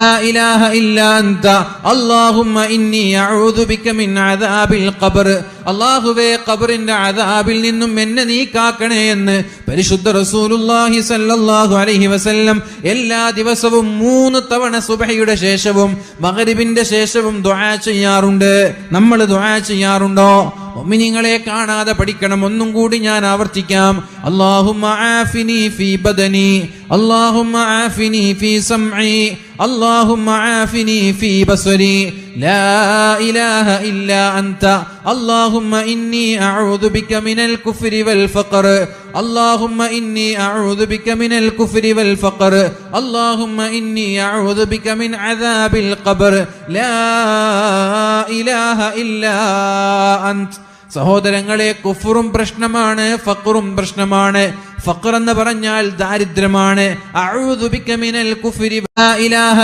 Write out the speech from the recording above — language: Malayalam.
لا إله إلا أنت اللهم إني أعوذ بك من عذاب القبر അല്ലാഹുവേ ഖബറിന്റെ അദാബിൽ നിന്നും എന്നെ നീ കാക്കണേ എന്ന് പരിശുദ്ധ റസൂലുള്ളാഹി സ്വല്ലല്ലാഹു അലൈഹി വസല്ലം എല്ലാ ദിവസവും 3 തവണ സുബ്ഹിയുടെ ശേഷവും മഗ്രിബിന്റെ ശേഷവും ദുആ ചെയ്യാറുണ്ട്. നമ്മൾ ദുആ ചെയ്യാറുണ്ടോ? മുഅ്മിനീങ്ങളെ കാണാതെ പഠിക്കണം. ഒന്നും കൂടി ഞാൻ ആവർത്തിക്കാം. അല്ലാഹുമ്മ ആഫിനി ഫീ ബദനി അല്ലാഹുമ്മ ആഫിനി ഫീ സംഇ അല്ലാഹുമ്മ ആഫിനി ഫീ ബസരി ലാ ഇലാഹ ഇല്ലാ അൻത اللهم إني أعوذ بك من الكفر والفقر اللهم إني أعوذ بك من الكفر والفقر اللهم إني أعوذ بك من عذاب القبر لا إله إلا أنت. സഹോദരങ്ങളെ, കുഫറും പ്രശ്നമാണ്, ഫഖറും പ്രശ്നമാണ്. ഫഖർ എന്ന് പറഞ്ഞാൽ ദാരിദ്ര്യമാണ്. അഊദു ബിക മിനൽ കുഫ്രി ലാ ഇലാഹ